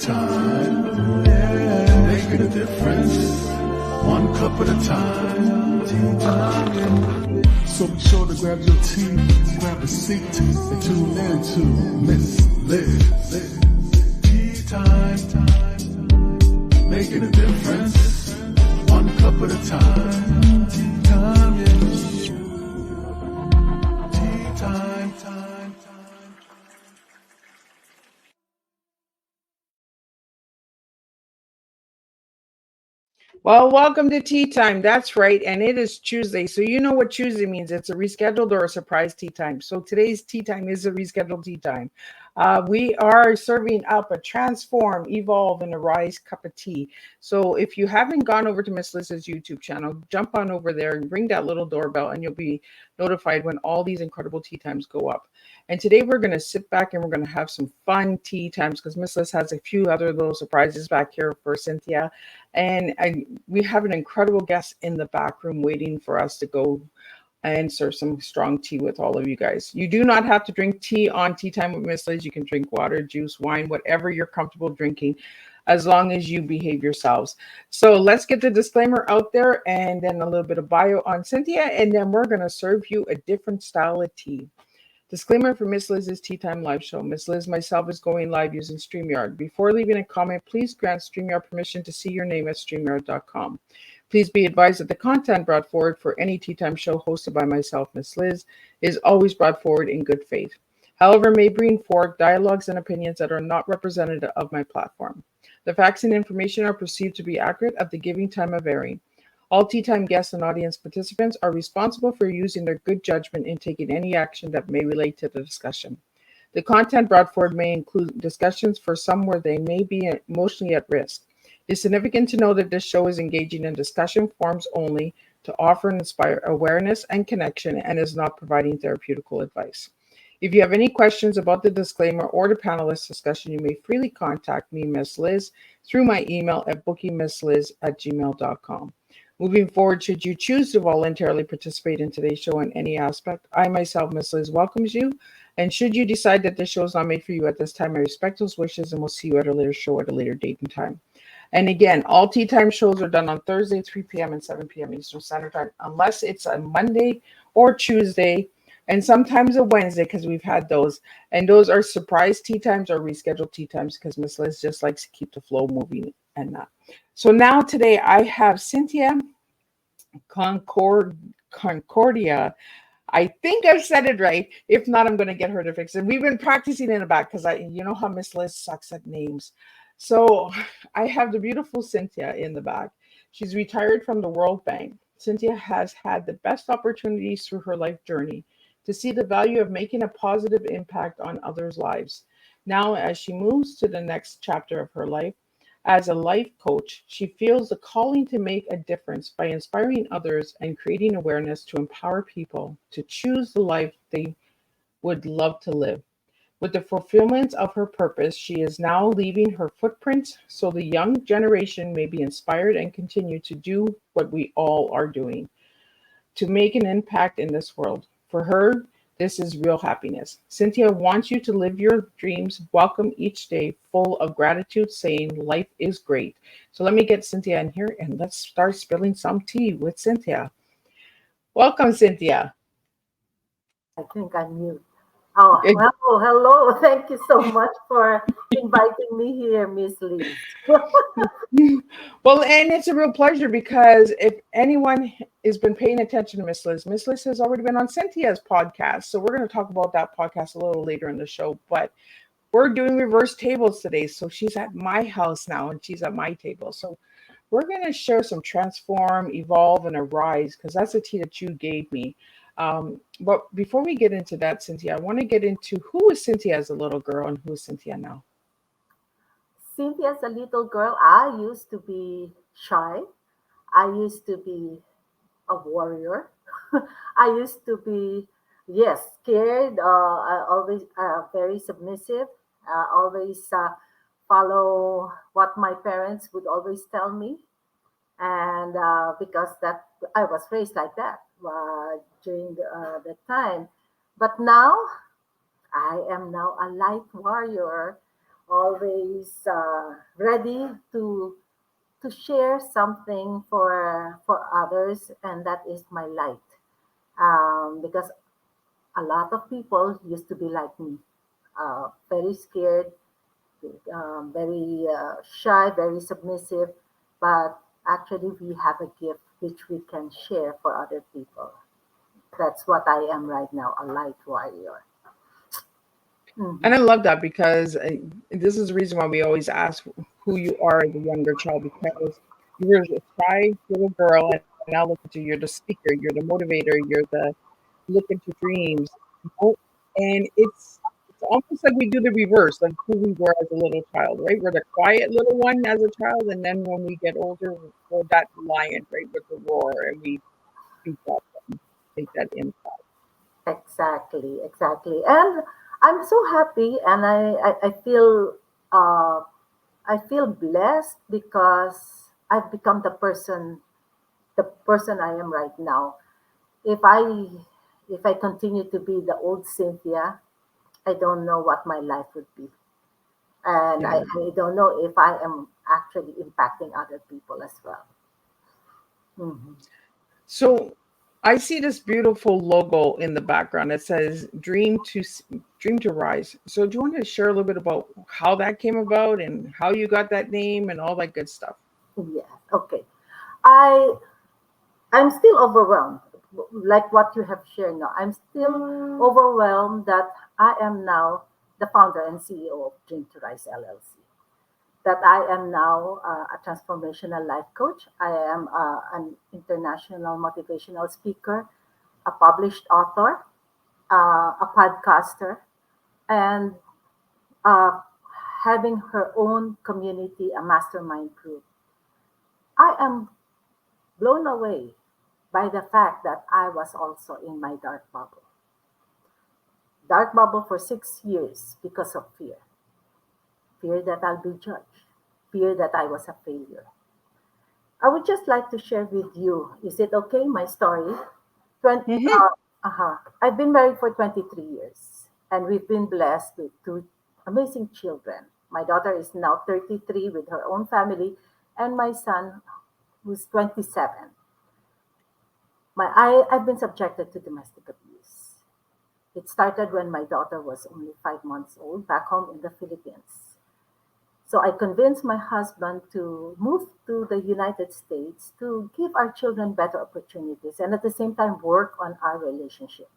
time. Yeah, making a difference. One cup at a time. Tea time. So be sure to grab your tea, grab a seat, and tune in to Miss Liz. Tea time. Making a difference. One cup at a time. Tea time, yeah. Tea time. Well, welcome to tea time. That's right. And it is Tuesday. So you know what Tuesday means. It's a rescheduled or a surprise tea time. So today's tea time is a rescheduled tea time. We are serving up a transform, evolve, and arise cup of tea. So if you haven't gone over to Miss Liz's YouTube channel, jump on over there and ring that little doorbell and you'll be notified when all these incredible tea times go up. And today we're going to sit back and we're going to have some fun tea times because Miss Liz has a few other little surprises back here for Cynthia. And we have an incredible guest in the back room waiting for us to go and serve some strong tea with all of you guys. You do not have to drink tea on Tea Time with Miss Liz. You can drink water, juice, wine, whatever you're comfortable drinking, as long as you behave yourselves. So let's get the disclaimer out there and then a little bit of bio on Cynthia, and then we're going to serve you a different style of tea. Disclaimer for Miss Liz's Tea Time live show. Miss Liz, myself is going live using StreamYard. Before leaving a comment, please grant StreamYard permission to see your name at StreamYard.com. Please be advised that the content brought forward for any Tea Time show hosted by myself, Miss Liz, is always brought forward in good faith. However, may bring forth dialogues and opinions that are not representative of my platform. The facts and information are perceived to be accurate at the giving time of airing. All Tea Time guests and audience participants are responsible for using their good judgment in taking any action that may relate to the discussion. The content brought forward may include discussions for some where they may be emotionally at risk. It's significant to know that this show is engaging in discussion forums only to offer and inspire awareness and connection and is not providing therapeutical advice. If you have any questions about the disclaimer or the panelist discussion, you may freely contact me, Miss Liz, through my email at bookingmissliz@gmail.com. Moving forward, should you choose to voluntarily participate in today's show in any aspect, I myself, Miss Liz, welcomes you. And should you decide that this show is not made for you at this time, I respect those wishes and we'll see you at a later show at a later date and time. And again, all Tea Time shows are done on Thursday, 3 p.m. and 7 p.m. Eastern Standard Time, unless it's a Monday or Tuesday, and sometimes a Wednesday, because we've had those. And those are surprise tea times or rescheduled tea times, because Miss Liz just likes to keep the flow moving and that. So now today I have Cynthia Concordia. I think I've said it right. If not, I'm going to get her to fix it. We've been practicing in the back because you know how Miss Liz sucks at names. So I have the beautiful Cynthia in the back. She's retired from the World Bank. Cynthia has had the best opportunities through her life journey to see the value of making a positive impact on others' lives. Now, as she moves to the next chapter of her life, as a life coach, she feels the calling to make a difference by inspiring others and creating awareness to empower people to choose the life they would love to live. With the fulfillment of her purpose, she is now leaving her footprint so the young generation may be inspired and continue to do what we all are doing to make an impact in this world. For her, this is real happiness. Cynthia wants you to live your dreams, welcome each day full of gratitude, saying life is great. So let me get Cynthia in here and let's start spilling some tea with Cynthia. Welcome, Cynthia. I think I'm mute. Oh, well, hello. Thank you so much for inviting me here, Miss Liz. Well, and it's a real pleasure because if anyone has been paying attention to Miss Liz has already been on Cynthia's podcast. So we're going to talk about that podcast a little later in the show. But we're doing reverse tables today. So she's at my house now and she's at my table. So we're going to share some transform, evolve, and arise because that's the tea that you gave me. But before we get into that, Cynthia, I want to get into who was Cynthia as a little girl and who is Cynthia now. Cynthia, as a little girl, I used to be shy. I used to be a warrior. I used to be, yes, scared, always very submissive, always follow what my parents would always tell me. And because that I was raised like that during the time. But now I am now a light warrior. always ready to share something for others, and that is my light. Because a lot of people used to be like me, very scared, very shy, very submissive, but actually we have a gift which we can share for other people. That's what I am right now, a light warrior. And Hmm. I love that because this is the reason why we always ask who you are as a younger child, because you were a shy little girl, and now look at you. You're the speaker, you're the motivator, you're the look into dreams. Oh, and it's almost like we do the reverse of who we were as a little child, right? We're the quiet little one as a child, and then when we get older, we're that lion, right, with the roar, and we speak up and make that impact. Exactly, exactly. And I'm so happy, and uh, I feel blessed because I've become the person I am right now. If I if I continue to be the old Cynthia, I don't know what my life would be. And Yeah. I don't know if I am actually impacting other people as well. Hmm. So I see this beautiful logo in the background. It says dream to rise." So do you want to share a little bit about how that came about and how you got that name and all that good stuff? Yeah. Okay. I I'm still overwhelmed, like what you have shared now. I'm still overwhelmed that I am now the founder and CEO of Dream to Rise LLC. That I am now a transformational life coach. I am an international motivational speaker, a published author, a podcaster, and uh, having her own community, a mastermind group. I am blown away by the fact that I was also in my dark bubble. Dark bubble for 6 years because of fear. Fear that I'll be judged. Fear that I was a failure. I would just like to share with you, is it okay, my story? 20, Hmm. I've been married for 23 years and we've been blessed with two amazing children. My daughter is now 33 with her own family, and my son, who's 27. I've been subjected to domestic abuse. It started when my daughter was only 5 months old back home in the Philippines. So I convinced my husband to move to the United States to give our children better opportunities and at the same time work on our relationship.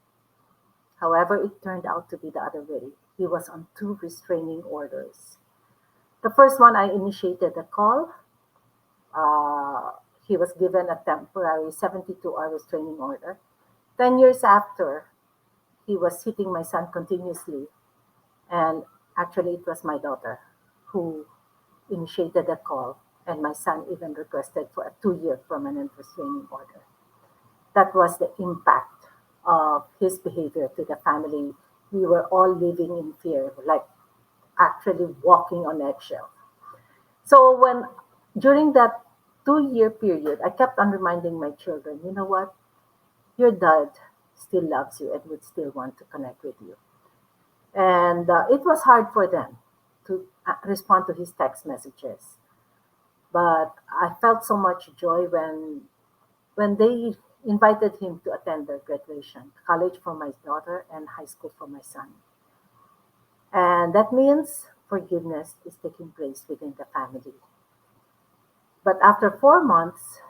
However, it turned out to be the other way. He was on two restraining orders. The first one, I initiated the call. Uh, he was given a temporary 72-hour restraining order. 10 years after, he was hitting my son continuously. And actually, it was my daughter who initiated the call, and my son even requested for a 2-year permanent restraining order. That was the impact of his behavior to the family. We were all living in fear, like actually walking on eggshell. So during that 2-year period, I kept on reminding my children, you know what? Your dad still loves you and would still want to connect with you. And it was hard for them to respond to his text messages. But I felt so much joy when they invited him to attend their graduation, college for my daughter and high school for my son. And that means forgiveness is taking place within the family. But after 4 months,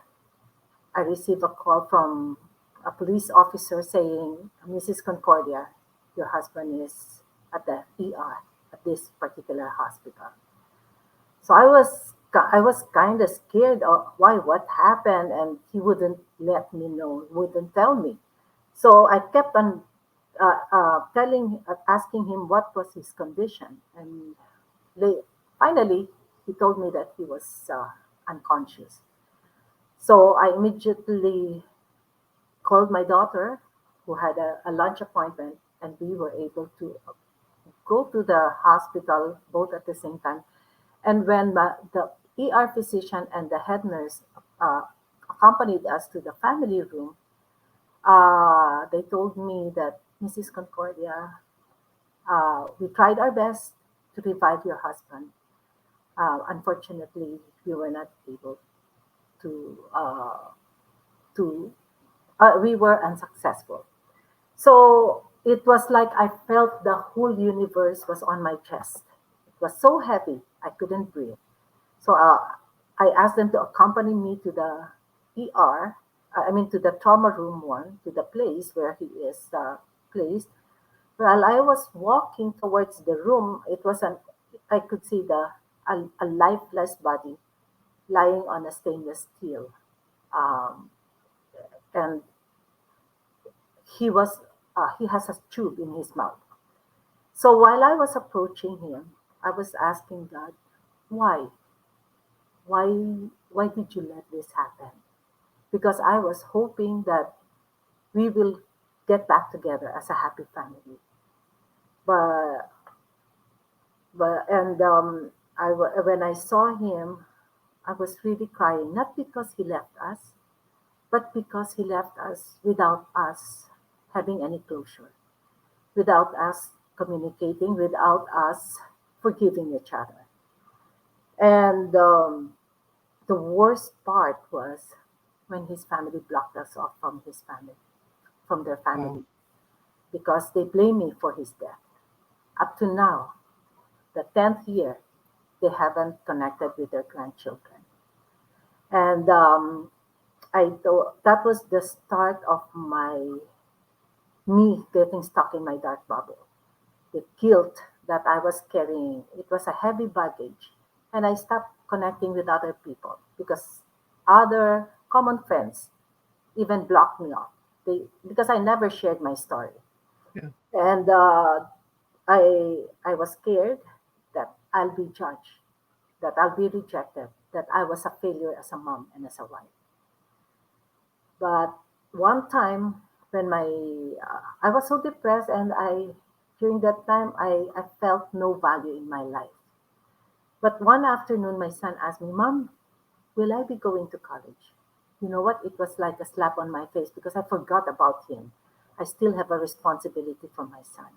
I received a call from a police officer saying, Mrs. Concordia, your husband is at the ER at this particular hospital. So I was kind of scared of why what happened, and he wouldn't let me know, wouldn't tell me. So I kept on asking him what was his condition, and they, finally he told me that he was unconscious. So I immediately called my daughter, who had a lunch appointment, and we were able to go to the hospital both at the same time. And when the ER physician and the head nurse uh, accompanied us to the family room, they told me that Mrs. Concordia, we tried our best to revive your husband. Unfortunately, we were not able to, to we were unsuccessful. So it was like I felt the whole universe was on my chest. It was so heavy, I couldn't breathe. So I asked them to accompany me to the ER, I mean to the trauma room one, to the place where he is placed. While I was walking towards the room, I could see a lifeless body lying on a stainless steel, um, and he has a tube in his mouth. So while I was approaching him, I was asking God, why, why did you let this happen? Because I was hoping that we will get back together as a happy family. But when I saw him, I was really crying, not because he left us, but because he left us without us having any closure, without us communicating, without us forgiving each other. And the worst part was when his family blocked us off from their Wow. family, because they blame me for his death. Up to now, the 10th year, they haven't connected with their grandchildren. And I thought that was the start of me getting stuck in my dark bubble. The guilt that I was carrying, it was a heavy baggage. And I stopped connecting with other people because other common friends even blocked me off. Because I never shared my story. Yeah. And I was scared that I'll be judged, that I'll be rejected, that I was a failure as a mom and as a wife. But one time when I was so depressed, and during that time I felt no value in my life. But one afternoon my son asked me, Mom, will I be going to college? You know what? It was like a slap on my face because I forgot about him. I still have a responsibility for my son.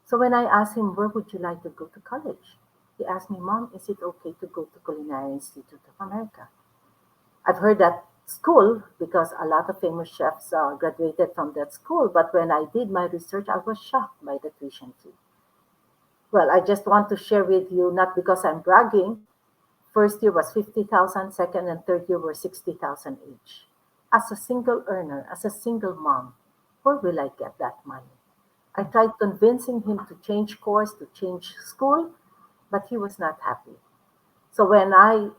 So when I asked him, where would you like to go to college? He asked me, Mom, is it okay to go to Culinary Institute of America? I've heard that school because a lot of famous chefs graduated from that school. But when I did my research, I was shocked by the tuition fee. Well, I just want to share with you, not because I'm bragging. First year was 50,000, second and third year were 60,000 each. As a single earner, as a single mom, where will I get that money? I tried convincing him to change course, to change school, but he was not happy. So when I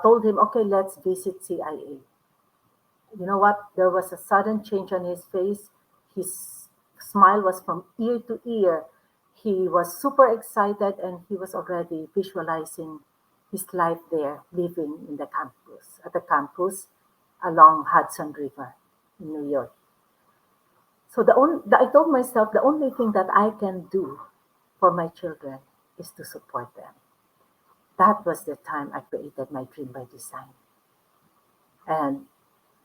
told him, okay, let's visit CIA, you know what? There was a sudden change on his face. His smile was from ear to ear. He was super excited and he was already visualizing his life there, living in the campus, at the campus along Hudson River in New York. So I told myself the only thing that I can do for my children is to support them. That was the time I created my dream by design. And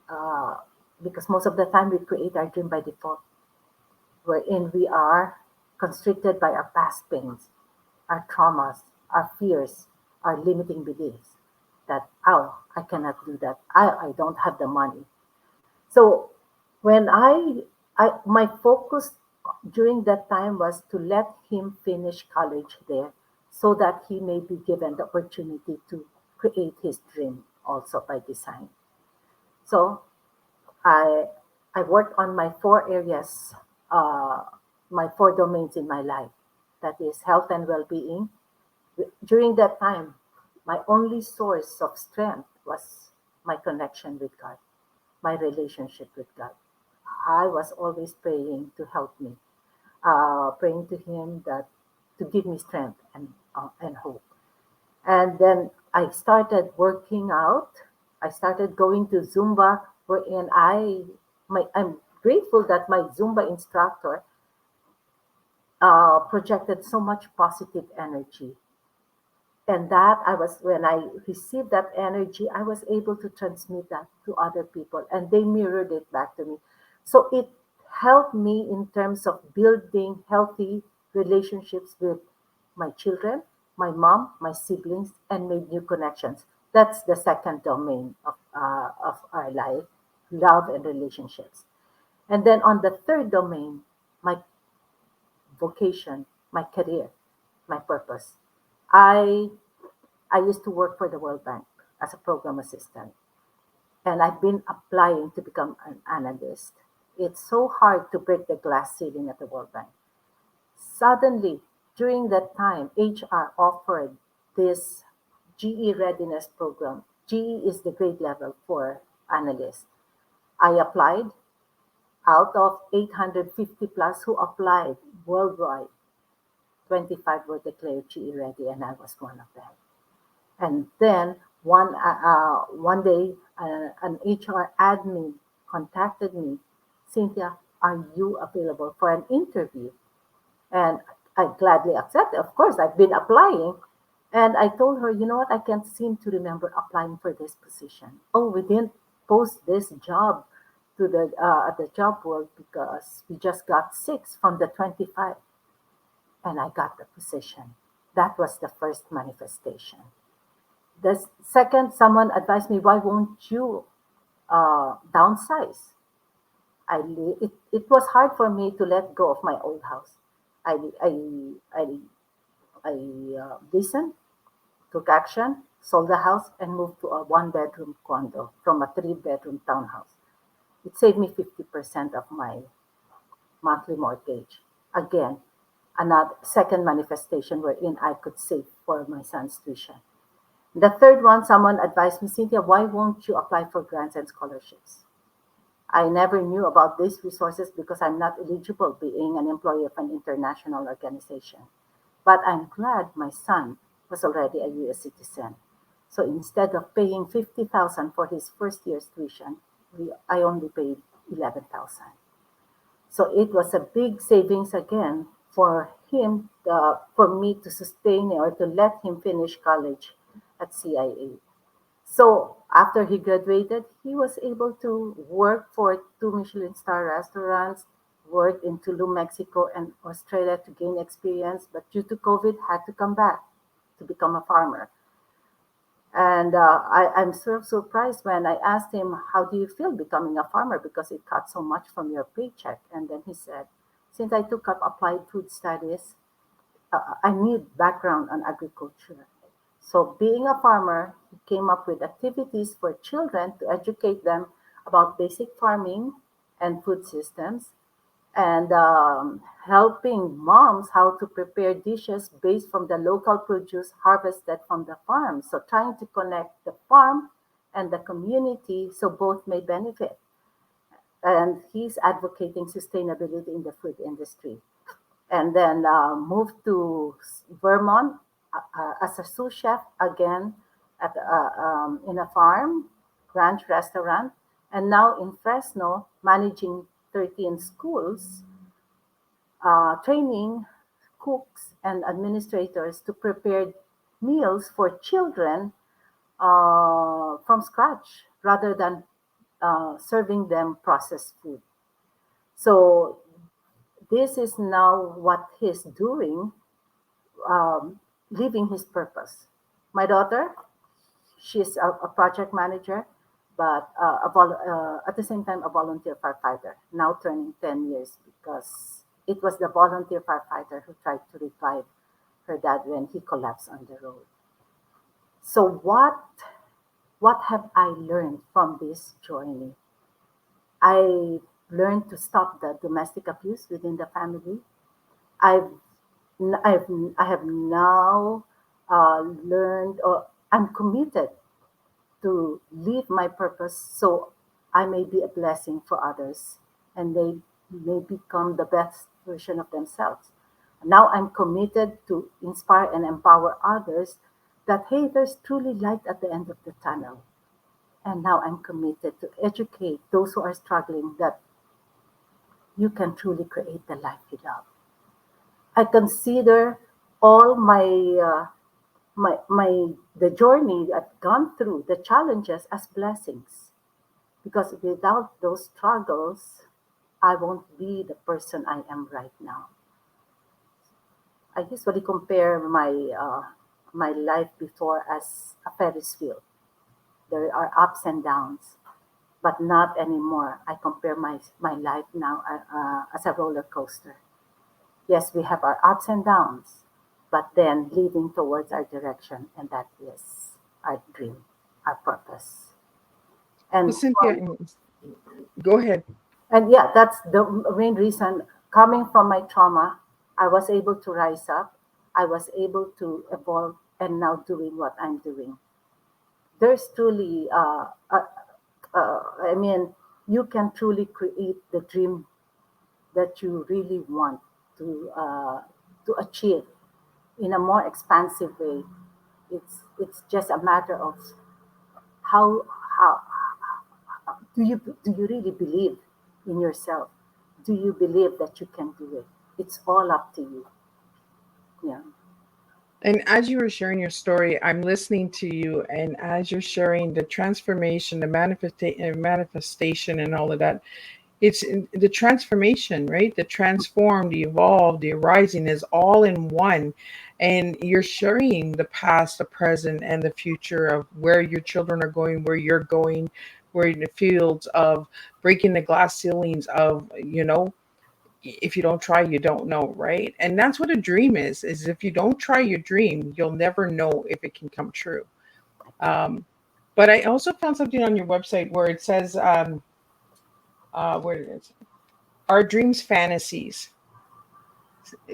uh, because most of the time we create our dream by default, wherein we are constricted by our past pains, our traumas, our fears, our limiting beliefs that, oh, I cannot do that. I don't have the money. So when my focus during that time was to let him finish college there so that he may be given the opportunity to create his dream also by design. So I I worked on my four areas, uh, my four domains in my life. That is health and well-being. During that time, my only source of strength was my connection with God, my relationship with God. I was always praying to help me, praying to Him that to give me strength and hope. And then I started working out. I started going to Zumba, wherein I'm grateful that my Zumba instructor projected so much positive energy, and that I was when I received that energy, I was able to transmit that to other people, and they mirrored it back to me. So it helped me in terms of building healthy relationships with my children, my mom, my siblings, and made new connections. That's the second domain of our life, love and relationships. And then on the third domain, my vocation, my career, my purpose. I I used to work for the World Bank as a program assistant, and I've been applying to become an analyst. It's so hard to break the glass ceiling at the World Bank. Suddenly, during that time, HR offered this GE readiness program. GE is the grade level for analysts. I applied. Out of 850 plus who applied worldwide, 25 were declared GE ready, and I was one of them. And then one day, an HR admin contacted me, Cynthia, are you available for an interview? And I gladly accepted. Of course, I've been applying. And I told her, you know what, I can't seem to remember applying for this position. Oh, we didn't post this job to the job board because we just got six from the 25, and I got the position. That was the first manifestation. The second, someone advised me, why won't you downsize? It was hard for me to let go of my old house. I, I, I, I listened, took action, sold the house, and moved to a one-bedroom condo from a three-bedroom townhouse. It saved me 50% of my monthly mortgage. Again, another second manifestation wherein I could save for my son's tuition. The third one, someone advised me, Cynthia, why won't you apply for grants and scholarships? I never knew about these resources because I'm not eligible being an employee of an international organization. But I'm glad my son was already a US citizen. So instead of paying 50,000 for his first year's tuition, I only paid 11,000. So it was a big savings again for him, for me to sustain or to let him finish college at CIA. So after he graduated, he was able to work for two Michelin star restaurants, work in Tulum, Mexico, and Australia to gain experience. But due to COVID, had to come back to become a farmer. And I'm so surprised when I asked him, how do you feel becoming a farmer? Because it cut so much from your paycheck. And then he said, since I took up applied food studies, I need background on agriculture. So being a farmer, he came up with activities for children to educate them about basic farming and food systems, and helping moms how to prepare dishes based from the local produce harvested from the farm. So trying to connect the farm and the community so both may benefit. And he's advocating sustainability in the food industry. And then moved to Vermont as a sous chef again in a farm, ranch restaurant, and now in Fresno managing 13 schools, training cooks and administrators to prepare meals for children from scratch rather than serving them processed food. So this is now what he's doing, living his purpose. My daughter, she's a project manager, but at the same time a volunteer firefighter, now turning 10 years because it was the volunteer firefighter who tried to revive her dad when he collapsed on the road. So what have I learned from this journey? I learned to stop the domestic abuse within the family. I've I've I have now learned, or I'm committed to live my purpose so I may be a blessing for others and they may become the best version of themselves. Now I'm committed to inspire and empower others that hey, there's truly light at the end of the tunnel. And now I'm committed to educate those who are struggling that you can truly create the life you love. I consider all my the journey I've gone through, the challenges as blessings. Because without those struggles, I won't be the person I am right now. I usually compare my life before as a Ferris wheel. There are ups and downs, but not anymore. I compare my life now as a roller coaster. Yes, we have our ups and downs, but then leading towards our direction, and that is our dream, our purpose. Well, And Cynthia, go ahead. and yeah, that's the main reason. Coming from my trauma, I was able to rise up. I was able to evolve, and now doing what I'm doing. There's truly, I mean, you can truly create the dream that you really want to uh, to achieve in a more expansive way. It's just a matter of how how do you really believe in yourself? Do you believe that you can do it? It's all up to you. Yeah. And as you were sharing your story, I'm listening to you, and as you're sharing the transformation, the manifestation, and all of that, it's the transformation, right? The transform, the evolve, the arising is all in one. And you're sharing the past, the present, and the future of where your children are going, where you're going, where in the fields of breaking the glass ceilings of, if you don't try, you don't know, right? And that's what a dream is if you don't try your dream, you'll never know if it can come true. Um, but I also found something on your website where it says, where it is, are dreams fantasies?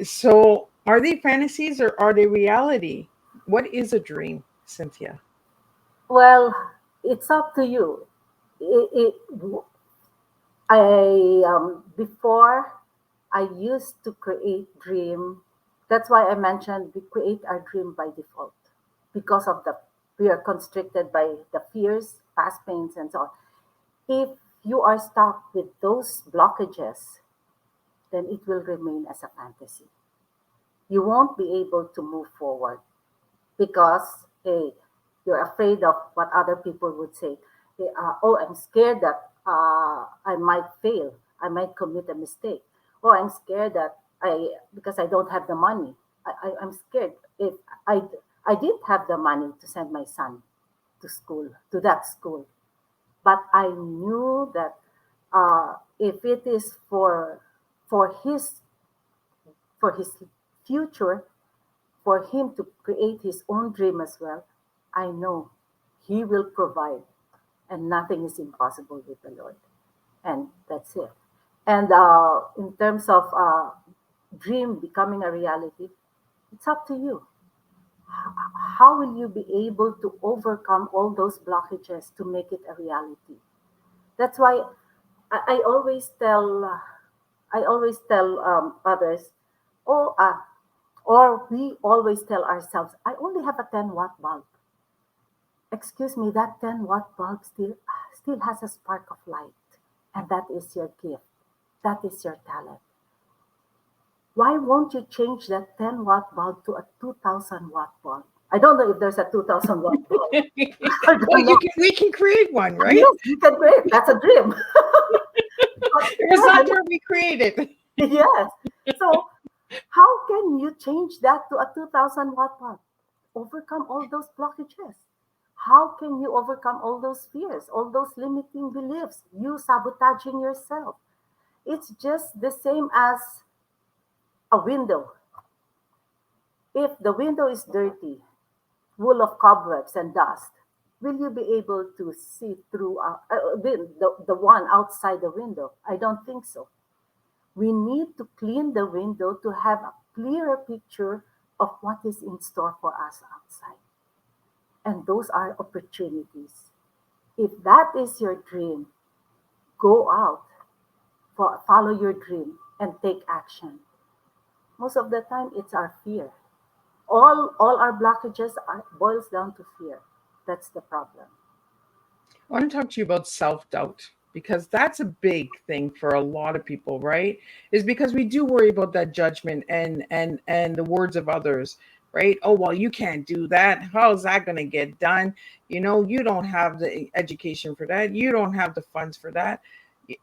So are they fantasies or are they reality? What is a dream, Cynthia? Well, it's up to you. I before I used to create dream. That's why I mentioned we create our dream by default because of the we are constricted by the fears, past pains, and so on. If you are stuck with those blockages, then it will remain as a fantasy. You won't be able to move forward because hey, you're afraid of what other people would say. Oh, I'm scared that I might fail. I might commit a mistake. Oh, I'm scared that because I don't have the money. I'm scared if I I did have the money to send my son to school to that school, but I knew that if it is for his for his future, for him to create his own dream as well, I know he will provide, and nothing is impossible with the Lord. And that's it. And in terms of dream becoming a reality, it's up to you. How will you be able to overcome all those blockages to make it a reality? That's why I always tell others, oh, or we always tell ourselves, I only have a 10-watt bulb. Excuse me, that 10-watt bulb still has a spark of light, and that is your gift. That is your talent. Why won't you change that 10-watt bulb to a 2,000-watt bulb? I don't know if there's a 2,000-watt bulb. I Well, don't know. we can create one, right? Yes, you can create. That's a dream. But It was yeah, not where we created. yes. So how can you change that to a 2,000-watt bulb? Overcome all those blockages. How can you overcome all those fears, all those limiting beliefs, you sabotaging yourself? It's just the same as a window. If the window is dirty, full of cobwebs and dust, will you be able to see through the one outside the window? I don't think so. We need to clean the window to have a clearer picture of what is in store for us outside. And those are opportunities. If that is your dream, go out, follow your dream, and take action. Most of the time, it's our fear. All our blockages boils down to fear. That's the problem. I want to talk to you about self-doubt because that's a big thing for a lot of people, right? Is because we do worry about that judgment and the words of others, right? Oh, well, you can't do that. How is that going to get done? You don't have the education for that. You don't have the funds for that.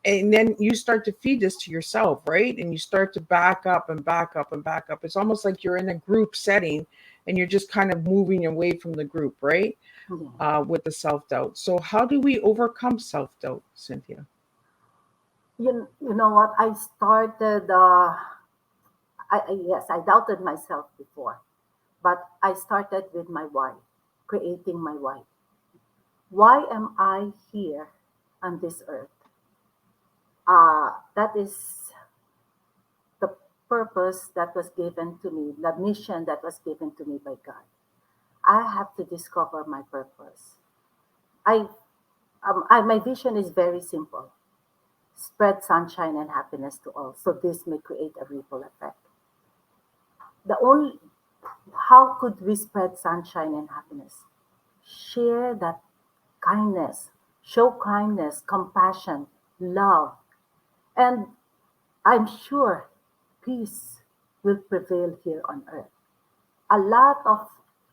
And then you start to feed this to yourself, right? And you start to back up and back up and back up. It's almost like you're in a group setting and you're just kind of moving away from the group, right? Yeah. With the self-doubt. So how do we overcome self-doubt, Cynthia? You know what? I started, yes, I doubted myself before, but I started with my why, creating my why. Why am I here on this earth? That is the purpose that was given to me, the mission that was given to me by God. I have to discover my purpose. I, my vision is very simple: spread sunshine and happiness to all, so this may create a ripple effect. The only How could we spread sunshine and happiness? Share that kindness, show kindness, compassion, love, and I'm sure peace will prevail here on earth. A lot of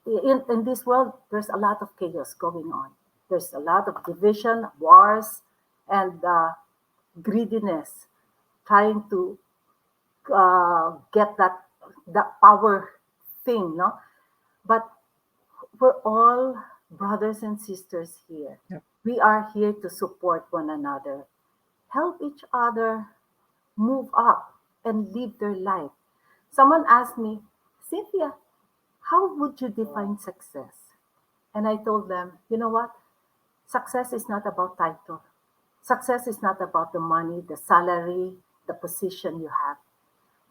in this world, there's a lot of chaos going on. There's a lot of division, wars, and greediness, trying to get that power thing, no? But we're all brothers and sisters here. Yep. We are here to support one another, help each other move up and live their life. Someone asked me, Cynthia, how would you define success? And I told them, you know what? Success is not about title. Success is not about the money, the salary, the position you have.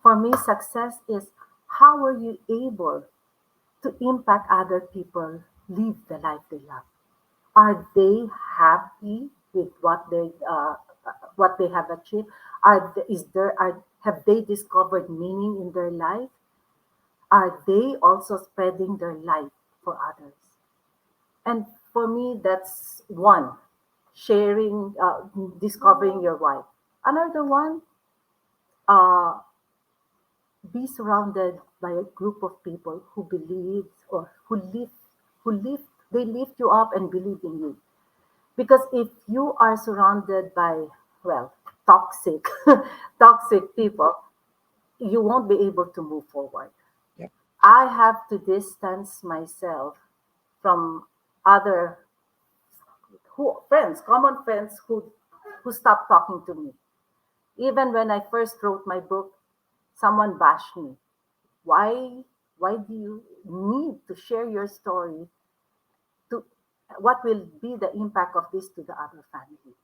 For me, success is how are you able to impact other people live the life they love? Are they happy with what they have achieved? Have they discovered meaning in their life? Are they also spreading their light for others? And for me, that's one, sharing, discovering your why. Another one, uh, be surrounded by a group of people who believe or who lift, they lift you up and believe in you. Because if you are surrounded by, well, toxic, toxic people, you won't be able to move forward. Yep. I have to distance myself from other common friends who stopped talking to me. Even when I first wrote my book, someone bashed me. Why why do you need to share your story to what will be the impact of this to the other family?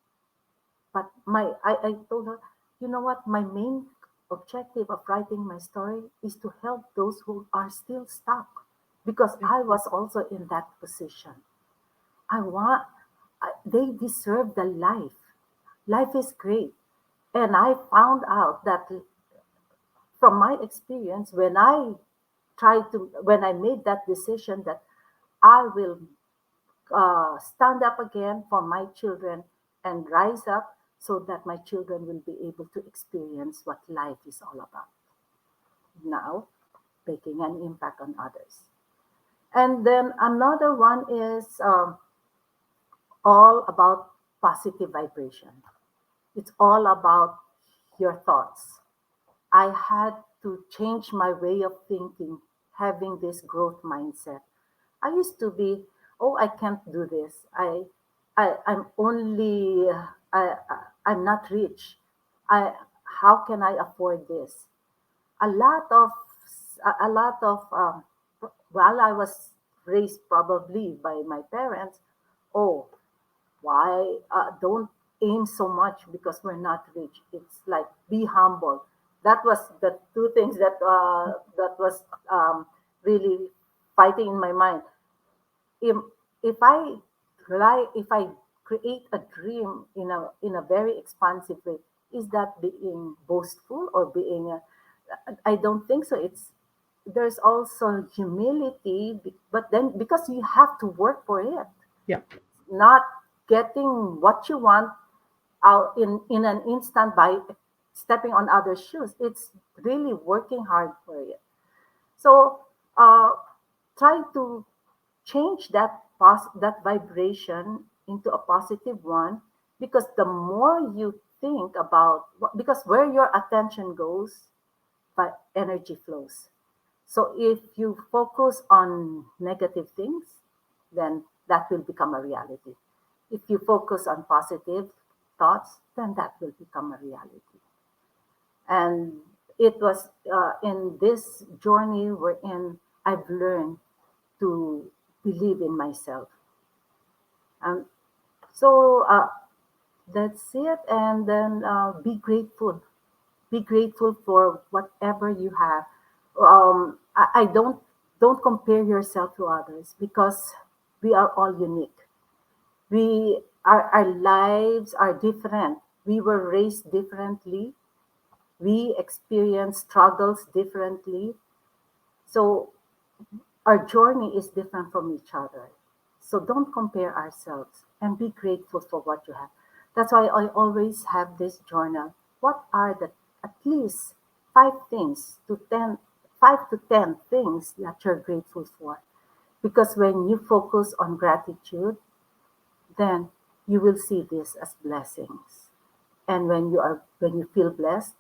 But I told her, you know what, my main objective of writing my story is to help those who are still stuck because Yep. I was also in that position. I want they deserve the life. Life is great. And I found out that from my experience when I made that decision that I will stand up again for my children and rise up so that my children will be able to experience what life is all about now, making an impact on others. And then another one is all about positive vibration. It's all about your thoughts. I had to change my way of thinking, having this growth mindset. I used to be, oh, I can't do this. I'm only, I'm not rich. I, how can I afford this? A lot of, a lot of, while I was raised probably by my parents, oh, why don't aim so much because we're not rich? It's like be humble. That was the two things that was really fighting in my mind. If if i rely if i create a dream in a very expansive way, is that being boastful or being I don't think so. There's also humility, but then because you have to work for it, Yep. not getting what you want out in an instant by stepping on others' shoes. It's really working hard for it. So uh, try to change that vibration into a positive one, because the more you think about because where your attention goes, but energy flows. So if you focus on negative things, then that will become a reality. If you focus on positive thoughts, then that will become a reality. And it was in this journey wherein I've learned to believe in myself. And so that's it. And then be grateful. Be grateful for whatever you have. I don't compare yourself to others because we are all unique. Our lives are different. We were raised differently. We experience struggles differently. So our journey is different from each other. So don't compare ourselves and be grateful for what you have. That's why I always have this journal. What are the at least 5 things to 10, 5 to 10 things that you're grateful for? Because when you focus on gratitude, then you will see this as blessings. And when you feel blessed,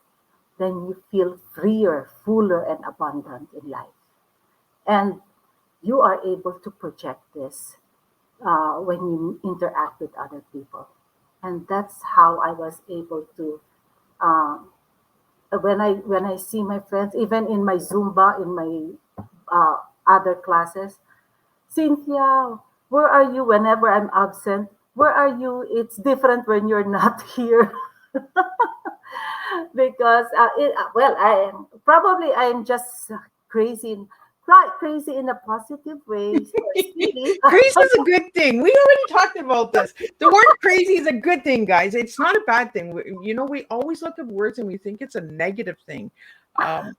then you feel freer, fuller, and abundant in life. And you are able to project this when you interact with other people. And that's how I was able to when I see my friends, even in my Zumba, in my other classes, Cynthia, where are you whenever I'm absent? Where are you? It's different when you're not here. Because well, I am just crazy, crazy in a positive way, or silly. Crazy is a good thing. We already talked about this. The word crazy is a good thing, guys. It's not a bad thing. We always look at words and we think it's a negative thing. Um,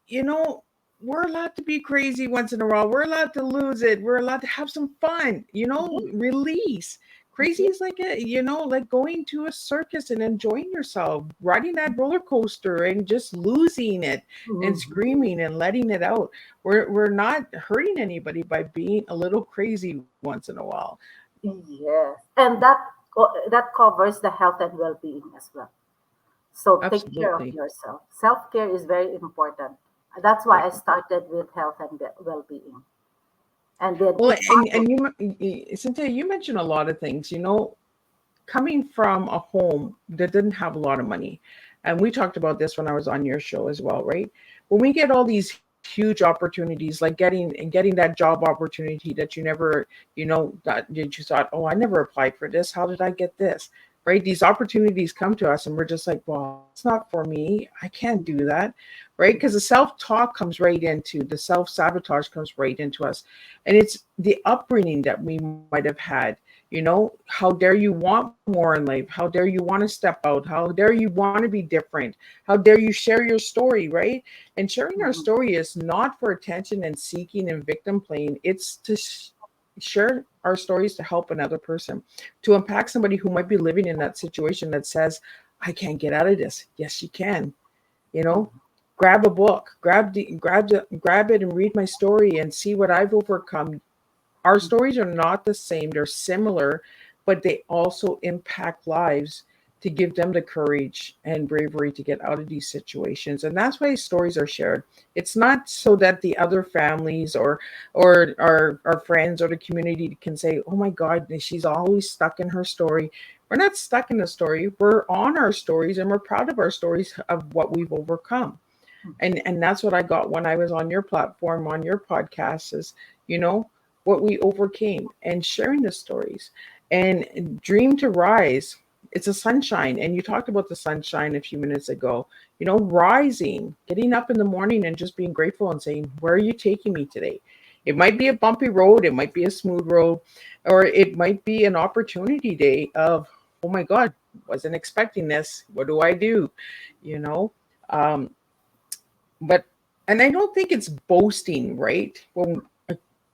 you know, we're allowed to be crazy once in a while. We're allowed to lose it. We're allowed to have some fun, release. Crazy is like like going to a circus and enjoying yourself, riding that roller coaster and just losing it and Mhm. screaming and letting it out. We're not hurting anybody by being a little crazy once in a while. Yes, and that covers the health and well-being as well. So take care of Absolutely. yourself. Self-care is very important. That's why Yeah. I started with health and well-being, and then Well, it and follows. Cynthia, you mentioned a lot of things. Coming from a home that didn't have a lot of money, and we talked about this when I was on your show as well, right? When we get all these huge opportunities, like getting that job opportunity that you never, that you thought, oh, I never applied for this. How did I get this? Right? These opportunities come to us, and we're just like, well, that's not for me. I can't do that, right? Because the self talk comes right into the self sabotage comes right into us, and it's the upbringing that we might have had. How dare you want more in life? How dare you want to step out? How dare you want to be different? How dare you share your story, right? And sharing our Mhm. story is not for attention and seeking and victim playing. It's to share our stories to help another person, to impact somebody who might be living in that situation that says, I can't get out of this. Yes, you can. You know, Mhm. grab a book, grab it and read my story and see what I've overcome. Our stories are not the same, they're similar, but they also impact lives to give them the courage and bravery to get out of these situations. And that's why stories are shared. It's not so that the other families or our friends or the community can say, oh my God, she's always stuck in her story. We're not stuck in the story. We're on our stories and we're proud of our stories of what we've overcome. And that's what I got when I was on your platform, on your podcast, is what we overcame and sharing the stories and dream to rise. It's a sunshine, and you talked about the sunshine a few minutes ago. Rising, getting up in the morning and just being grateful and saying, where are you taking me today? It might be a bumpy road, it might be a smooth road, or it might be an opportunity day of, oh my God, wasn't expecting this, what do I do? you know um, but and I don't think it's boasting, right? When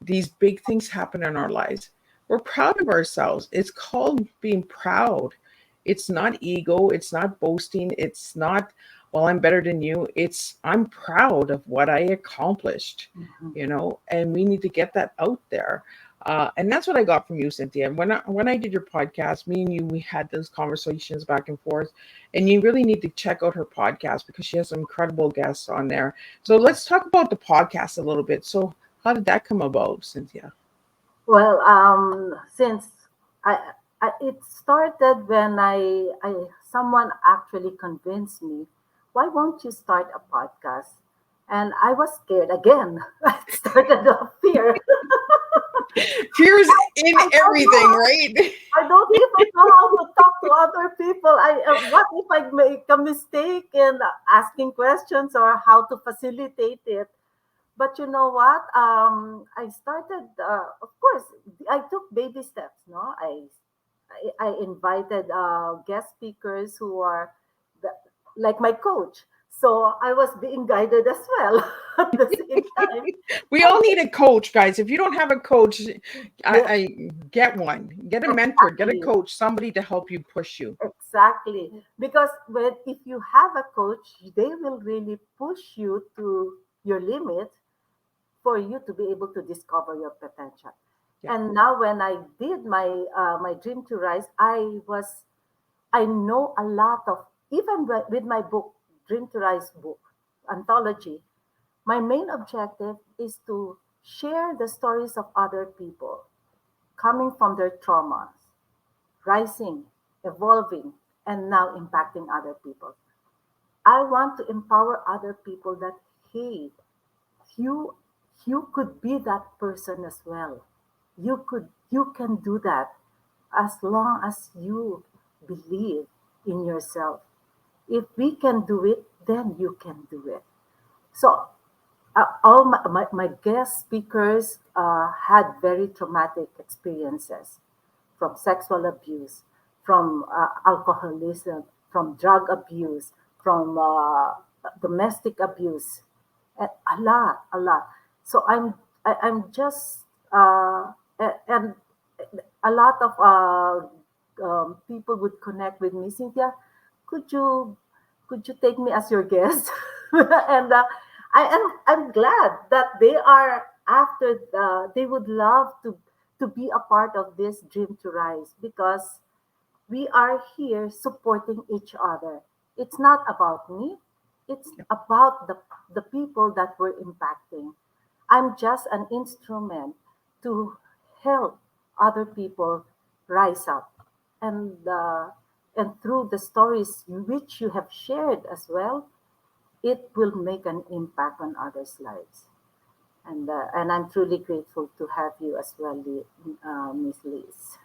these big things happen in our lives, we're proud of ourselves. It's called being proud. It's not ego, it's not boasting, it's not, well, I'm better than you. I'm proud of what I accomplished, Mhm. and we need to get that out there. And that's what I got from you, Cynthia. When I did your podcast, me and you, we had those conversations back and forth, and you really need to check out her podcast because she has some incredible guests on there. So let's talk about the podcast a little bit. So how did that come about, Cynthia? Well, since it started when someone actually convinced me, why won't you start a podcast? And I was scared again. I started off fear. Fears in I don't everything, know. right? I don't even know how to talk to other people. What if I make a mistake in asking questions or how to facilitate it? But you know what? I started. Of course, I took baby steps. No, I invited guest speakers who are the, like my coach. So I was being guided as well at the same time. We all need a coach, guys. If you don't have a coach, Yeah, I get one. Get a mentor, get a exactly. coach, somebody to help you push you. Exactly. Because if you have a coach, they will really push you to your limit for you to be able to discover your potential. Yeah. And now when I did my dream to rise, I know a lot of, even with my book, Dream to Rise book, anthology, my main objective is to share the stories of other people coming from their traumas, rising, evolving, and now impacting other people. I want to empower other people that, hey, you you could be that person as well. You can do that as long as you believe in yourself. If we can do it, then you can do it. So all my guest speakers had very traumatic experiences, from sexual abuse, from alcoholism, from drug abuse, from domestic abuse, a lot, a lot. So I'm just and a lot of people would connect with me. Cynthia, could you could you take me as your guest? And I'm glad that they are after they would love to be a part of this dream to rise, because we are here supporting each other. It's not about me, it's about the people that we're impacting. I'm just an instrument to help other people rise up. And through the stories which you have shared as well, it will make an impact on others' lives. And I'm truly grateful to have you as well, Miss Liz.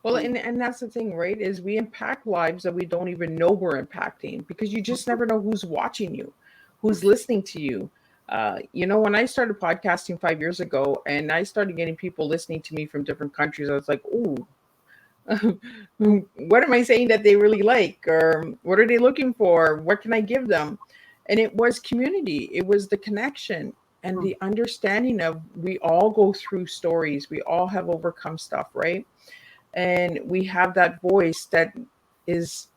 Well, Thank and that's the thing, right? Is we impact lives that we don't even know we're impacting because you just never know who's watching you, who's listening to you. When I started podcasting 5 years ago and I started getting people listening to me from different countries, I was like, "Ooh, what am I saying that they really like? Or what are they looking for? What can I give them?" And it was community, it was the connection and you. the understanding of we all go through stories, we all have overcome stuff, right? And we have that voice that is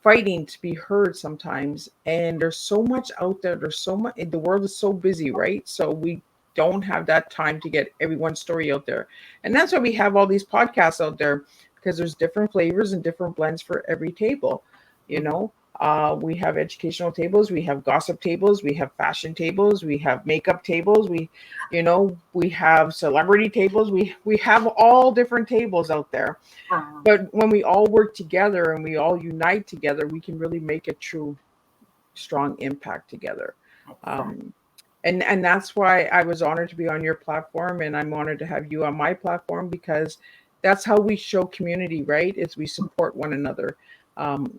fighting to be heard sometimes. And there's so much out there, there's so much, the world is so busy, right? So we don't have that time to get everyone's story out there. And that's why we have all these podcasts out there, because there's different flavors and different blends for every table. you Mhm. know we have educational tables, we have gossip tables, we have fashion tables, we have makeup tables, we have celebrity tables, we have all different tables out there. Uh, But when we all work together and we all unite together, we can really make a true strong impact together. exactly. um, and that's why I was honored to be on your platform, and I'm honored to have you on my platform, because that's how we show community, right? Is we support one another. um,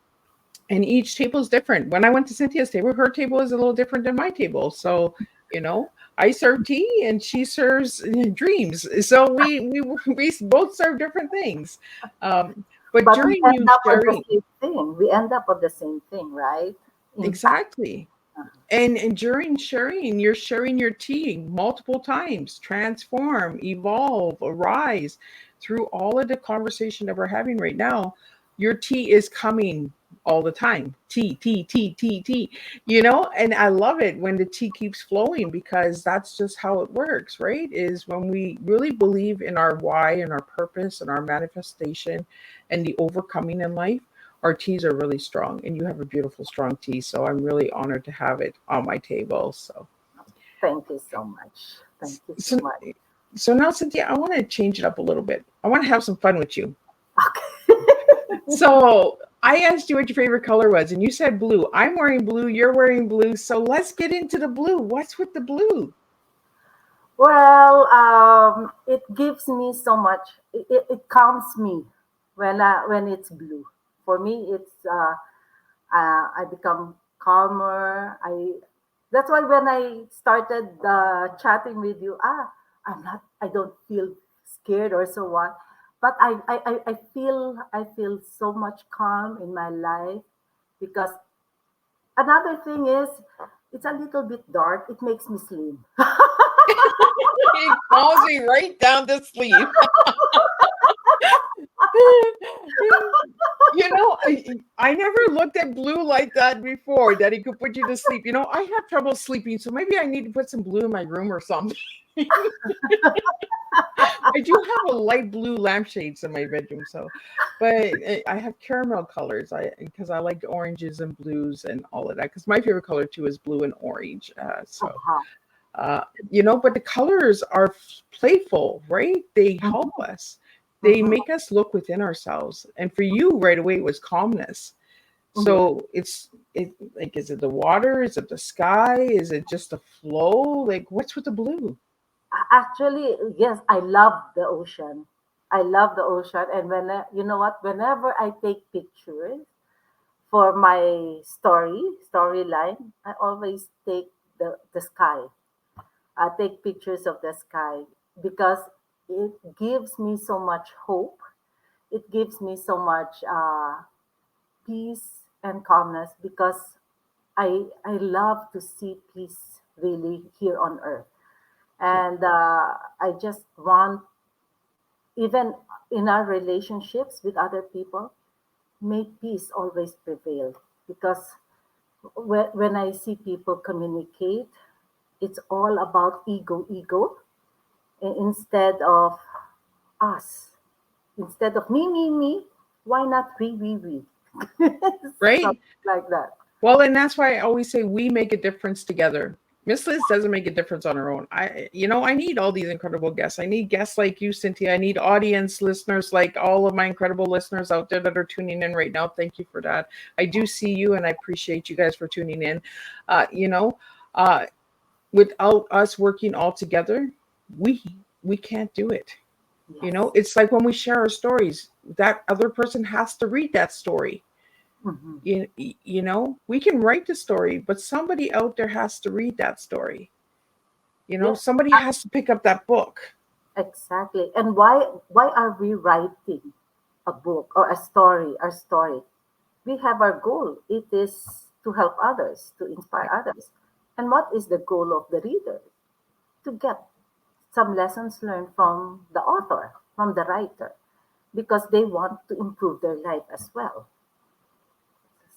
and each table is different. When I went to Cynthia's table, her table is a little different than my table. So, I serve tea and she serves dreams. So we both serve different things. But But we during end you up on the sharing, same thing. We end up on the same thing, right? Impact. exactly. And during sharing, you're sharing your tea multiple times, transform, evolve, arise through all of the conversation that we're having right now. Your tea is coming all the time. Tea. And I love it when the tea keeps flowing, because that's just how it works, right? Is when we really believe in our why and our purpose and our manifestation and the overcoming in life, our teas are really strong. And you have a beautiful, strong tea. So I'm really honored to have it on my table. Thank you so much. Thank you so So, much. so now, Cynthia, I want to change it up a little bit. I want to have some fun with you. Okay. So I asked you what your favorite color was, and you said blue. I'm wearing blue. You're wearing blue. So let's get into the blue. What's with the blue? Well, it gives me so much. It calms me when it's blue. For me, I become calmer. That's why when I started chatting with you, I don't feel scared or so what, but I feel so much calm in my life because another thing is it's a little bit dark. It makes me slim. It calls me right down to sleep. I never looked at blue like that before, that it could put you to sleep. I have trouble sleeping, so maybe I need to put some blue in my room or something. I do have a light blue lampshades in my bedroom, but I have caramel colors. Because I like oranges and blues and all of that. Because my favorite color too is blue and orange. Uh-huh. But the colors are playful, right? They help Mhm, us. They mhm, make us look within ourselves. And for you, right away, it was calmness. yes. So is it the water? Is it the sky? Is it just the flow? Like, what's with the blue? Actually, yes, I love the ocean. I love the ocean, and you know what? Whenever I take pictures for my storyline, I always take the sky. I take pictures of the sky because it gives me so much hope. It gives me so much peace and calmness because I love to see peace really here on earth. Yeah. And I just want, even in our relationships with other people, may peace always prevail. Because when I see people communicate, it's all about ego, instead of us. Instead of me, why not we? Right? Something like that. Well, and that's why I always say we make a difference together. Miss Liz doesn't make a difference on her own. I need all these incredible guests. I need guests like you, Cynthia. I need audience listeners like all of my incredible listeners out there that are tuning in right now. Thank you for that. I do see you, and I appreciate you guys for tuning in. Uh, you know, uh, Without us working all together, we we can't do it. Yes. It's like when we share our stories, that other person has to read that story. Hmm. We can write the story, but somebody out there has to read that story. Yes. Somebody has to pick up that book. Exactly. And why are we writing a book or a story? We have our goal. It is to help others, to inspire others. And what is the goal of the reader? To get some lessons learned from the author, from the writer, because they want to improve their life as well.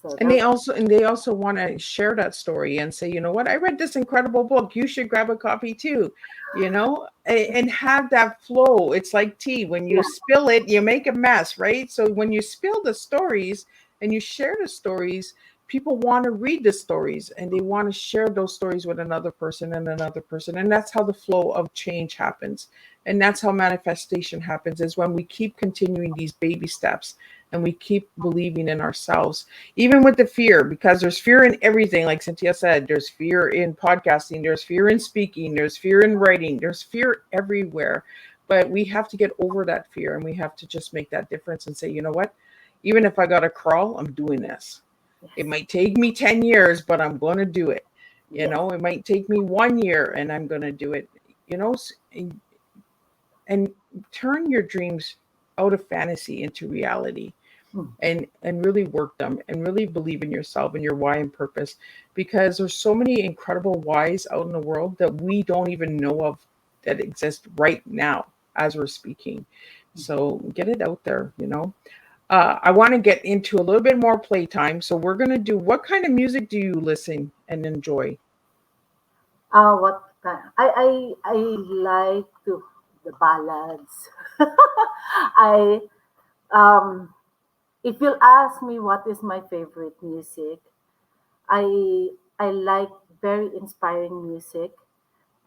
So And they that's also want to share that story and say, you know what, I read this incredible book. You should grab a copy too, and have that flow. It's like tea. When you yeah. spill it, you make a mess, right? So when you spill the stories and you share the stories, people want to read the stories and they want to share those stories with another person and another person. And that's how the flow of change happens. And that's how manifestation happens, is when we keep continuing these baby steps and we keep believing in ourselves, even with the fear, because there's fear in everything. Like Cynthia said, there's fear in podcasting, there's fear in speaking, there's fear in writing, there's fear everywhere. But we have to get over that fear, and we have to just make that difference and say, you know what, even if I got to crawl, I'm doing this. It Yes. might take me 10 years, but I'm going to do it. Yes. It might take me 1 year, and I'm going to do it. And turn your dreams out of fantasy into reality, Mhm. and really work them, and really believe in yourself and your why and purpose, because there's so many incredible whys out in the world that we don't even know of, that exist right now as we're speaking. So get it out there. I want to get into a little bit more playtime. So we're going to do, what kind of music do you listen and enjoy? What kind? I like to the ballads. I um if you'll ask me what is my favorite music, I like very inspiring music,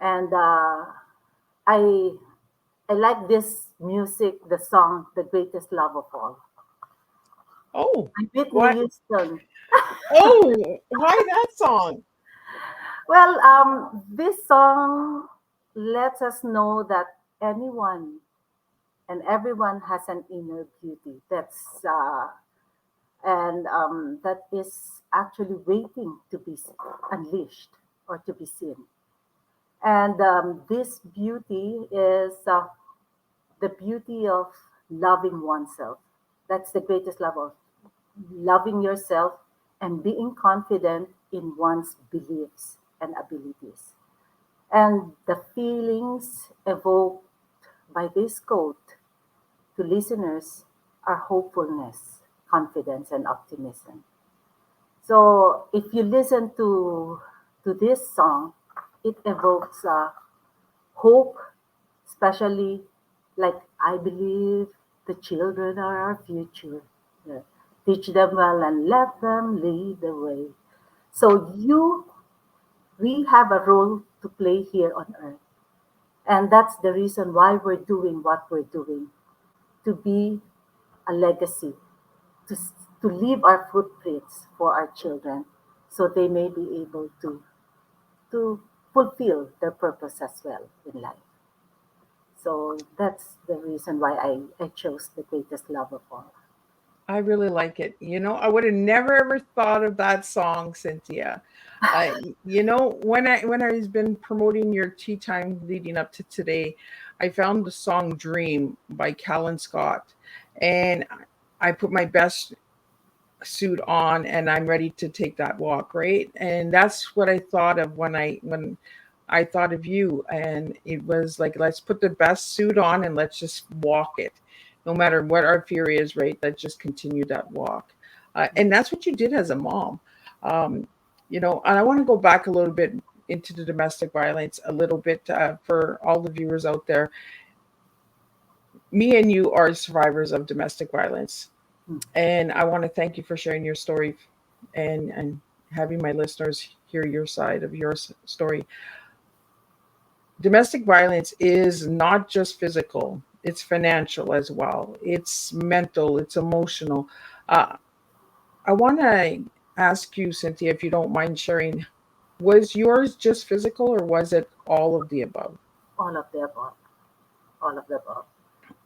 and I I like this music, the song, "The Greatest Love of All" Oh, by Whitney what? Houston. Oh, why that song? Well, this song lets us know that anyone and everyone has an inner beauty that is actually waiting to be unleashed or to be seen. And this beauty is the beauty of loving oneself. That's the greatest love of loving yourself and being confident in one's beliefs and abilities. And the feelings evoked by this quote to listeners are hopefulness, confidence, and optimism. So if you listen to this song, it evokes hope, especially like I believe the children are our future. Yeah. Teach them well and let them lead the way. So we have a role to play here on earth. And that's the reason why we're doing what we're doing, to be a legacy, to, to leave our footprints for our children so they may be able to fulfill their purpose as well in life. So that's the reason why I chose the greatest love of all. I really like it. I would have never ever thought of that song, Cynthia. When I was been promoting your tea time leading up to today, I found the song "Dream" by Callan Scott, and I put my best suit on and I'm ready to take that walk, right? And that's what I thought of when I thought of you. And it was like, let's put the best suit on and let's just walk it. No matter what our fear is, right? Let's just continue that walk. And that's what you did as a mom. Um, and I want to go back a little bit into the domestic violence a little bit for all the viewers out there. Me and you are survivors of domestic violence. Hmm. And I want to thank you for sharing your story and having my listeners hear your side of your story. Domestic violence is not just physical, it's financial as well, it's mental, it's emotional. Uh, I want to ask you, Cynthia, if you don't mind sharing, was yours just physical or was it all of the above? All of the above, all of the above.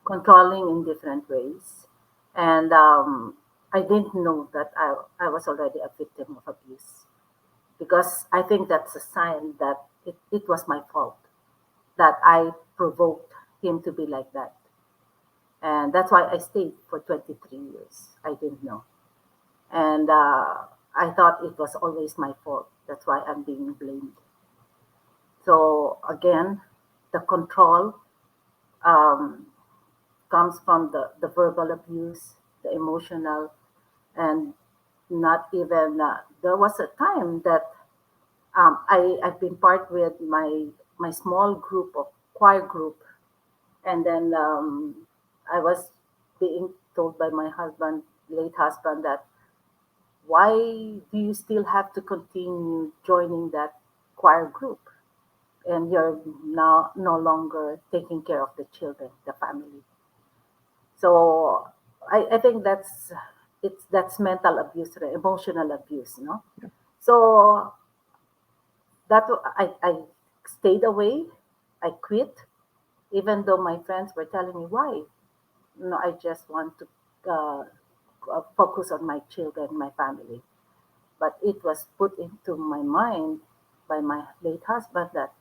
Controlling in different ways. And I didn't know that I was already a victim of abuse because I think that's a sign that it was my fault, that I provoked him to be like that. And that's why I stayed for 23 years. I didn't know. And I thought it was always my fault. That's why I'm being blamed. So again, the control um, comes from the verbal abuse, the emotional, and not even, there was a time that I've been part with my small group of choir group, and then I was being told by my husband, late husband, that why do you still have to continue joining that choir group? And you're now no longer taking care of the children, the family. So I think that's mental abuse, emotional abuse, no? So I stayed away, I quit, even though my friends were telling me why. No, I just want to uh, focus on my children, my family. But it was put into my mind by my late husband that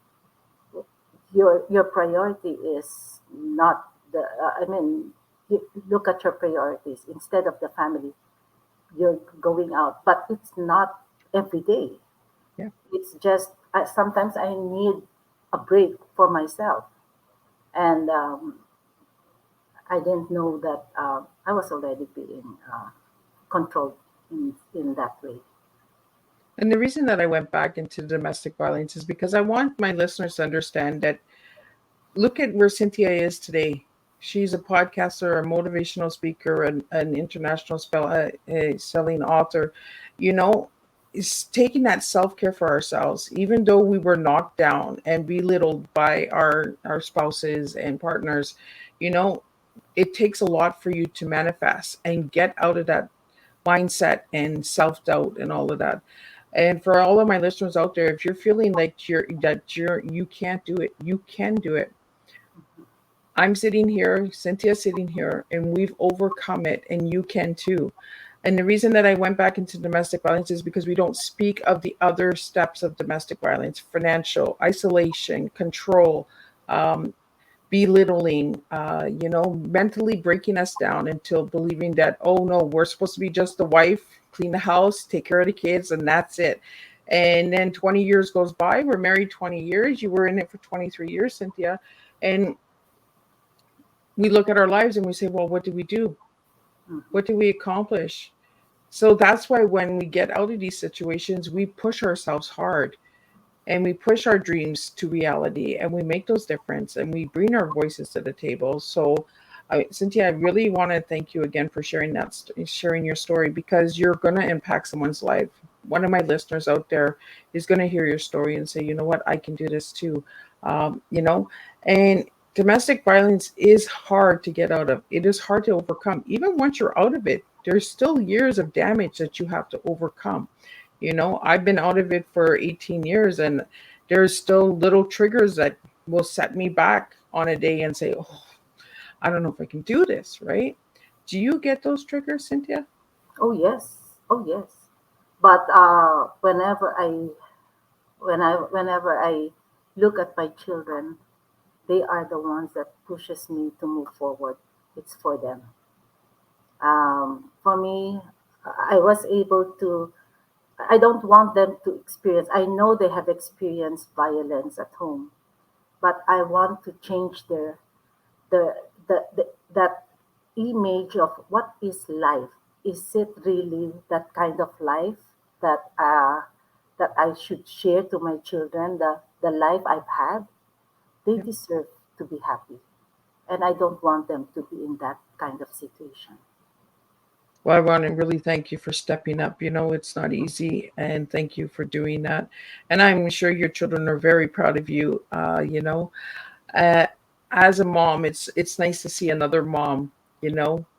your priority is not I mean, you look at your priorities instead of the family. You're going out, but it's not every day. Yeah. It's just sometimes I need a break for myself, and I didn't know that I was already being controlled in that way. And the reason that I went back into domestic violence is because I want my listeners to understand that look at where Cynthia is today. She's a podcaster, a motivational speaker, an international selling author. You know, is taking that self care for ourselves, even though we were knocked down and belittled by our spouses and partners. You know, it takes a lot for you to manifest and get out of that mindset and self doubt and all of that. And for all of my listeners out there, if you're feeling like you can't do it, you can do it. I'm sitting here, Cynthia's sitting here, and we've overcome it, and you can too. And the reason that I went back into domestic violence is because we don't speak of the other steps of domestic violence: financial, isolation, control, um, belittling, mentally breaking us down until believing that, oh no, we're supposed to be just the wife, clean the house, take care of the kids, and that's it. And then 20 years goes by. We're married 20 years. You were in it for 23 years, Cynthia. And we look at our lives and we say, well, what did we do? Mhm. What did we accomplish? So that's why when we get out of these situations, we push ourselves hard and we push our dreams to reality and we make those difference and we bring our voices to the table. So, Cynthia, I really want to thank you again for sharing your story, because you're going to impact someone's life. One of my listeners out there is going to hear your story and say, you know what, I can do this too. um, you know and domestic violence is hard to get out of. It is hard to overcome. Even once you're out of it, there's still years of damage that you have to overcome. I've been out of it for 18 years, and there's still little triggers that will set me back on a day and say, oh, I don't know if I can do this, right? Do you get those triggers, Cynthia? Oh yes, oh yes. But whenever I look at my children, they are the ones that pushes me to move forward. It's for them. For me, I was able to. I don't want them to experience. I know they have experienced violence at home, but I want to change that image of what is life. Is it really that kind of life that that I should share to my children? The life I've had, they deserve to be happy, and I don't want them to be in that kind of situation. Well, I want to really thank you for stepping up. It's not easy, and thank you for doing that. And I'm sure your children are very proud of you. Uh, as a mom, it's nice to see another mom,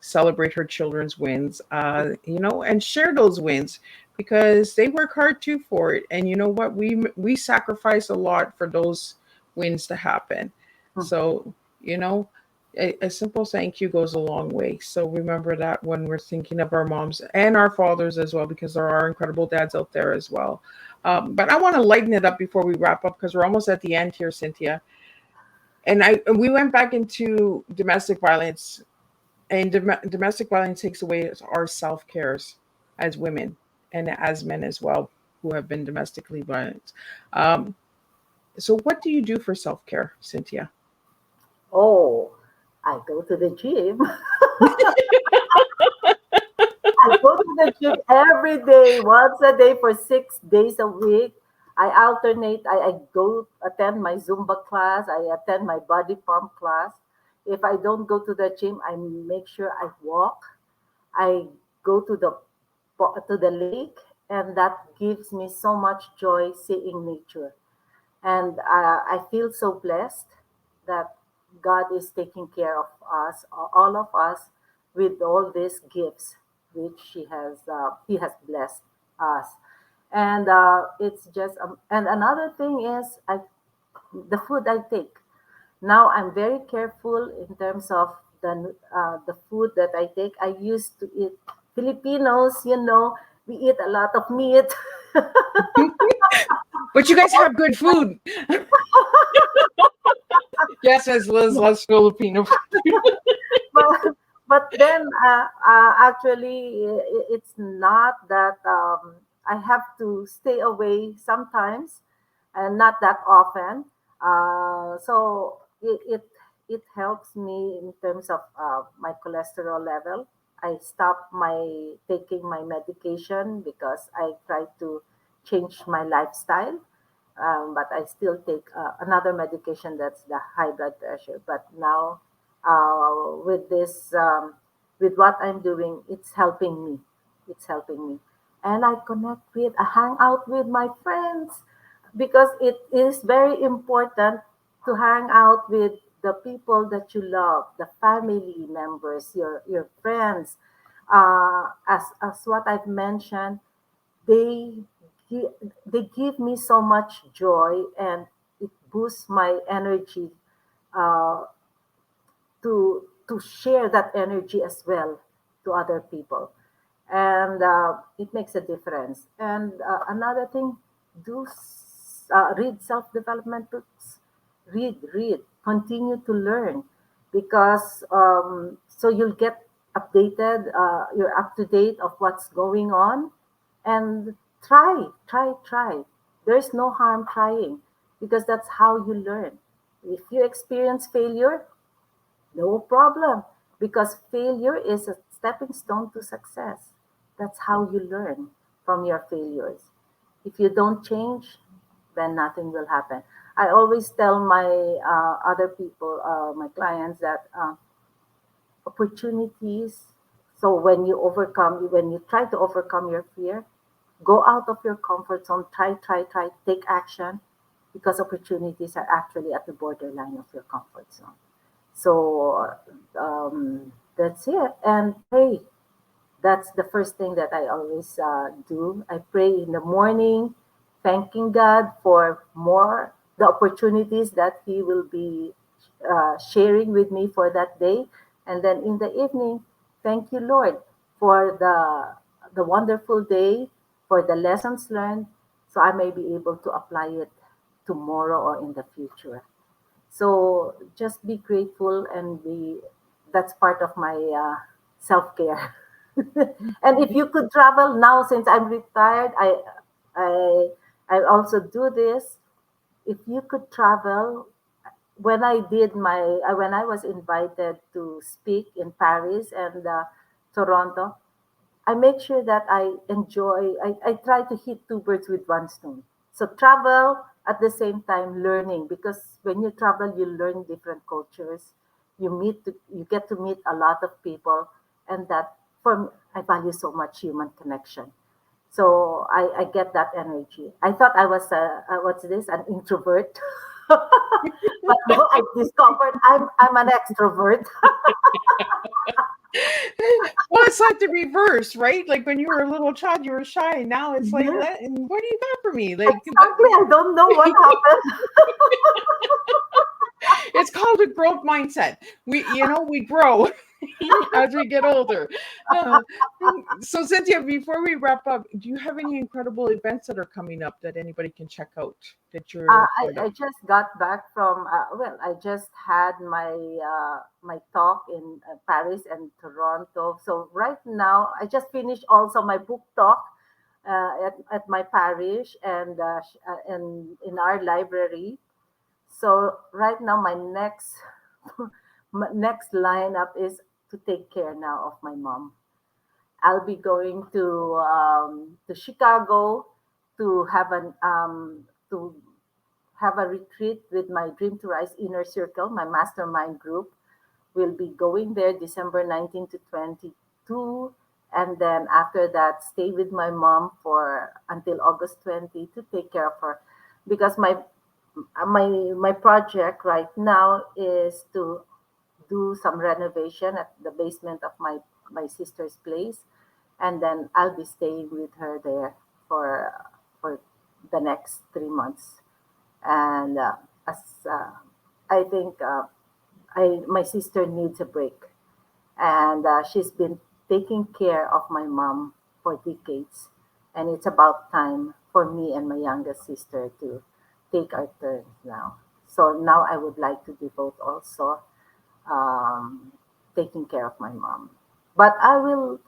celebrate her children's wins, and share those wins, because they work hard too for it. And you know what? We sacrifice a lot for those wins to happen. So, you know, a simple thank you goes a long way. So remember that when we're thinking of our moms and our fathers as well, because there are incredible dads out there as well. But I want to lighten it up before we wrap up, because we're almost at the end here, Cynthia. And we went back into domestic violence, and domestic violence takes away our self cares as women and as men as well, who have been domestically violent. Um, so, what do you do for self care, Cynthia? Oh, I go to the gym. I go to the gym every day, once a day for 6 days a week. I alternate. I go attend my Zumba class. I attend my body pump class. If I don't go to the gym, I make sure I walk. I go to the lake, and that gives me so much joy seeing nature. And I feel so blessed that God is taking care of us, all of us, with all these gifts which He has blessed us. And it's just, and another thing is the food I take. Now I'm very careful in terms of the food that I take. I used to eat Filipinos, we eat a lot of meat. But you guys have good food. Yes, as Liz loves Filipino food. but then actually it's not that I have to stay away sometimes and not that often. So it helps me in terms of my cholesterol level. I stop my taking my medication because I try to change my lifestyle. But I still take another medication, that's the high blood pressure. But now, with this, with what I'm doing, it's helping me. It's helping me, and I hang out with my friends because it is very important to hang out with the people that you love, the family members, your friends. As what I've mentioned, they gi- they give me so much joy, and it boosts my energy uh, to share that energy as well to other people, and it makes a difference. And another thing, read self-development books. Read, continue to learn, because so you'll get updated. You're up to date of what's going on, and try. There's no harm trying, because that's how you learn. If you experience failure, no problem, because failure is a stepping stone to success. That's how you learn from your failures. If you don't change, then nothing will happen. I always tell my other people, my clients, that opportunities. So when you try to overcome your fear, go out of your comfort zone, try, take action, because opportunities are actually at the borderline of your comfort zone. So that's it. And pray. That's the first thing that I always do. I pray in the morning, thanking God for more the opportunities that He will be sharing with me for that day. And then in the evening, thank you, Lord, for the wonderful day, for the lessons learned, so I may be able to apply it tomorrow or in the future. So just be grateful and be that's part of my self care. And if you could travel now, since I'm retired, I I also do this. If you could travel, when I was invited to speak in Paris and Toronto, I make sure that I try to hit two birds with one stone. So travel at the same time learning, because when you travel, you learn different cultures. You get to meet a lot of people, and that I value so much human connection. So I get that energy. I thought I was what's this, an introvert, but no, I discovered I'm an extrovert. Well, it's like the reverse, right? Like when you were a little child, you were shy. Now it's like, Yes, what do you got for me? Like, exactly. I don't know what happened. it's called a growth mindset. We grow as we get older. Uh, so, Cynthia, before we wrap up, do you have any incredible events that are coming up that anybody can check out that you're a part I of? just got back from I just had my talk in Paris and Toronto. So right now I just finished also my book talk at my parish and in our library. So right now my next my next lineup is to take care now of my mom. I'll be going to Chicago to to have a retreat with my Dream to Rise Inner Circle, my mastermind group. We'll be going there December 19 to 22. And then after that, stay with my mom for until August 20 to take care of her. Because my project right now is to do some renovation at the basement of my sister's place, and then I'll be staying with her there for the next 3 months. And as I think I my sister needs a break, and she's been taking care of my mom for decades, and it's about time for me and my youngest sister to take our turns now. So now I would like to devote also um, taking care of my mom, but I will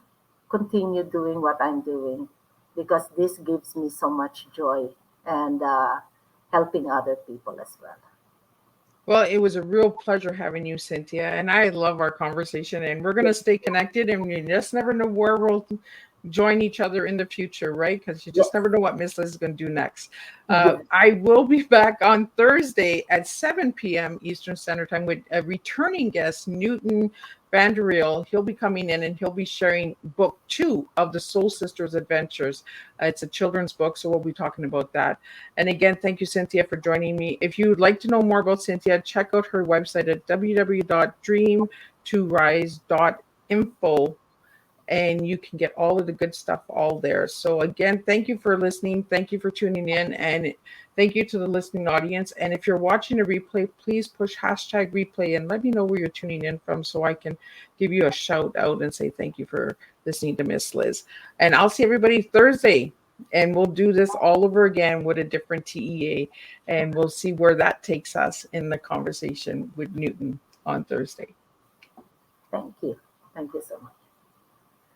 continue doing what I'm doing because this gives me so much joy and helping other people as well. Well, it was a real pleasure having you, Cynthia, and I love our conversation. And we're gonna Yes, stay connected, and you just never know where we'll join each other in the future, right? Because you just yes, never know what Miss Liz is going to do next. yes. I will be back on Thursday at 7 p.m. Eastern Standard Time with a returning guest, Newton Vanderiel. He'll be coming in and he'll be sharing book 2 of the Soul Sisters Adventures. It's a children's book, so we'll be talking about that. And again, thank you, Cynthia, for joining me. If you would like to know more about Cynthia, check out her website at www.dream2rise.info, and you can get all of the good stuff all there. So again, thank you for listening. Thank you for tuning in, and thank you to the listening audience. And if you're watching a replay, please push hashtag replay and let me know where you're tuning in from so I can give you a shout out and say thank you for listening to Miss Liz. And I'll see everybody Thursday. And we'll do this all over again with a different TEA. And we'll see where that takes us in the conversation with Newton on Thursday. Thank you. Thank you so much.